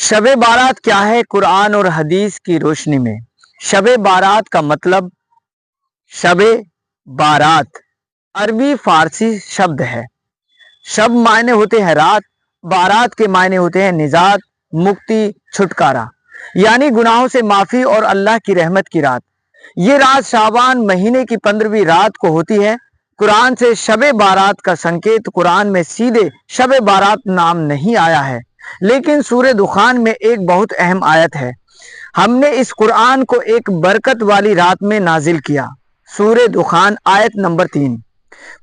شب بارات کیا ہے قرآن اور حدیث کی روشنی میں؟ شب بارات کا مطلب شب بارات عربی فارسی شبد ہے۔ شب معنی ہوتے ہیں رات، بارات کے معنی ہوتے ہیں نجات، مکتی، چھٹکارا، یعنی گناہوں سے معافی اور اللہ کی رحمت کی رات۔ یہ رات شعبان مہینے کی 15ویں رات کو ہوتی ہے۔ قرآن سے شب بارات کا سنکیت قرآن میں سیدھے شب بارات نام نہیں آیا ہے، لیکن سورہ دخان میں ایک بہت اہم آیت ہے۔ ہم نے اس قرآن کو ایک برکت والی رات میں نازل کیا۔ سورہ دخان آیت نمبر 3۔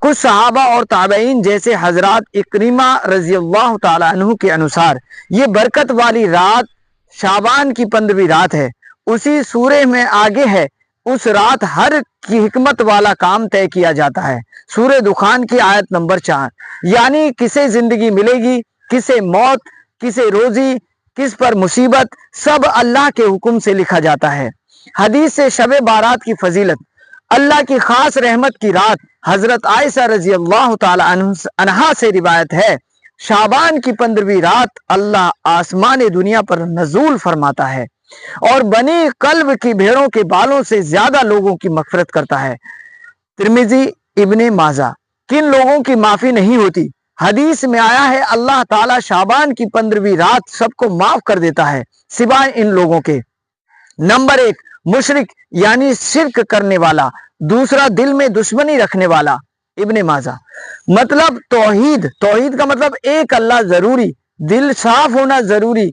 کچھ صحابہ اور تابعین جیسے حضرات اکرمہ رضی اللہ تعالیٰ عنہ کے انوسار یہ برکت والی رات شعبان کی 15ویں رات ہے۔ اسی سورہ میں آگے ہے، اس رات ہر کی حکمت والا کام طے کیا جاتا ہے۔ سورہ دخان کی آیت نمبر 4، یعنی کسے زندگی ملے گی، کسے موت، کسے روزی، کس پر مصیبت، سب اللہ کے حکم سے لکھا جاتا ہے۔ حدیث سے شب بارات کی فضیلت، اللہ کی خاص رحمت کی رات حضرت عائشہ رضی اللہ تعالی عنہا سے روایت ہے، شعبان کی 15ویں رات اللہ آسمان دنیا پر نزول فرماتا ہے اور بنی قلب کی بھیڑوں کے بالوں سے زیادہ لوگوں کی مغفرت کرتا ہے۔ ترمذی، ابن ماجہ۔ کن لوگوں کی معافی نہیں ہوتی؟ حدیث میں آیا ہے اللہ تعالیٰ شعبان کی 15ویں رات سب کو معاف کر دیتا ہے سوائے ان لوگوں کے۔ نمبر 1، مشرک یعنی شرک کرنے والا، دوسرا دل میں دشمنی رکھنے والا۔ ابن ماجہ۔ مطلب توحید کا مطلب ایک اللہ ضروری، دل صاف ہونا ضروری۔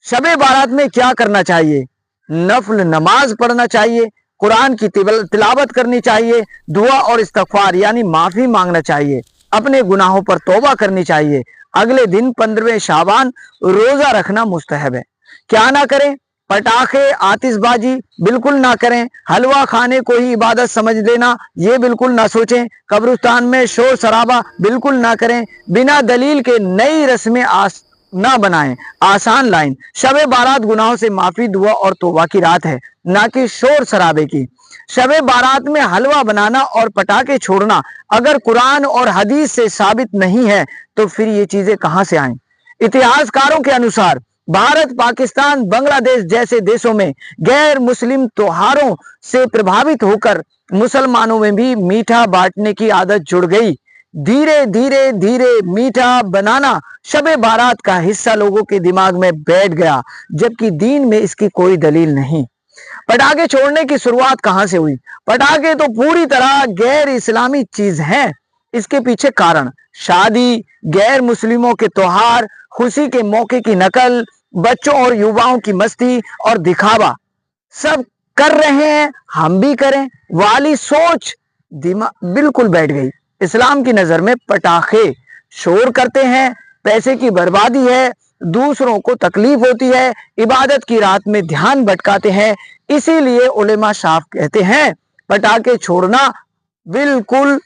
شب بارات میں کیا کرنا چاہیے؟ نفل نماز پڑھنا چاہیے، قرآن کی تلاوت کرنی چاہیے، دعا اور استغفار یعنی معافی مانگنا چاہیے، اپنے گناہوں پر توبہ کرنی چاہیے۔ اگلے دن 15ویں شعبان روزہ رکھنا مستحب ہے۔ کیا نہ کریں؟ پٹاخے، آتش بازی بالکل نہ کریں۔ حلوہ کھانے کو ہی عبادت سمجھ لینا یہ بالکل نہ سوچیں۔ قبرستان میں شور شرابہ بالکل نہ کریں۔ بنا دلیل کے نئی رسمیں نہ بنائیں، آسان لائن۔ شب بارات گناہوں سے معافی، دعا اور توبہ کی رات ہے، نہ کہ شور شرابے کی۔ شب بارات میں حلوہ بنانا اور پٹاخے چھوڑنا اگر قرآن اور حدیث سے ثابت نہیں ہے تو پھر یہ چیزیں کہاں سے آئیں؟ اتہاس کاروں کے انوسار بھارت، پاکستان، بنگلہ دیش جیسے دیشوں میں غیر مسلم تہواروں سے پربھاوت ہو کر مسلمانوں میں بھی میٹھا بانٹنے کی عادت جڑ گئی۔ دھیرے دھیرے میٹھا بنانا شب بارات کا حصہ لوگوں کے دماغ میں بیٹھ گیا، جبکہ دین میں اس کی کوئی دلیل نہیں۔ پٹاخے چھوڑنے کی شروعات کہاں سے ہوئی؟ پٹاخے تو پوری طرح غیر اسلامی چیز ہیں۔ اس کے پیچھے کارن شادی، غیر مسلموں کے تہوار، خوشی کے موقع کی نقل، بچوں اور یوواؤں کی مستی اور دکھاوا، سب کر رہے ہیں ہم بھی کریں والی سوچ بالکل بیٹھ گئی۔ اسلام کی نظر میں پٹاخے شور کرتے ہیں، پیسے کی بربادی ہے، دوسروں کو تکلیف ہوتی ہے، عبادت کی رات میں دھیان بھٹکاتے ہیں۔ اسی لیے علماء صاف کہتے ہیں پٹاخے چھوڑنا بالکل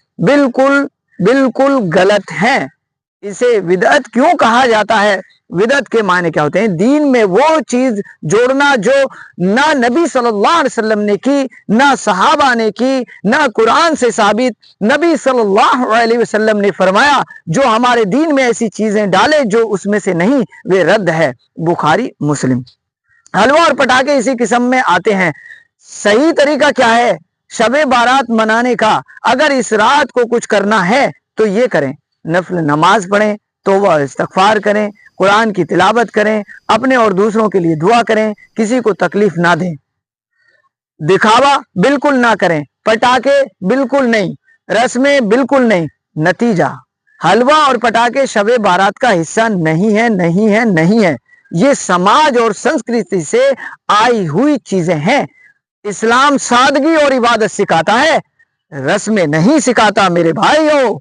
غلط ہے۔ اسے بدعت کیوں کہا جاتا ہے؟ بدعت کے معنی کیا ہوتے ہیں؟ دین میں وہ چیز جوڑنا جو نہ نبی صلی اللہ علیہ وسلم نے کی، نہ صحابہ نے کی، نہ قرآن سے ثابت۔ نبی صلی اللہ علیہ وسلم نے فرمایا جو ہمارے دین میں ایسی چیزیں ڈالے جو اس میں سے نہیں وہ رد ہے۔ بخاری، مسلم۔ حلوہ اور پٹاخے اسی قسم میں آتے ہیں۔ صحیح طریقہ کیا ہے شب بارات منانے کا؟ اگر اس رات کو کچھ کرنا ہے تو یہ کریں، نفل نماز پڑھیں، توبہ استغفار کریں، قرآن کی تلاوت کریں، اپنے اور دوسروں کے لیے دعا کریں، کسی کو تکلیف نہ دیں، دکھاوا بالکل نہ کریں، پٹاخے بالکل نہیں، رسمیں بالکل نہیں۔ نتیجہ، حلوہ اور پٹاخے شب بارات کا حصہ نہیں ہے۔ یہ سماج اور سنسکرتی سے آئی ہوئی چیزیں ہیں۔ اسلام سادگی اور عبادت سکھاتا ہے، رسمیں نہیں سکھاتا میرے بھائیوں۔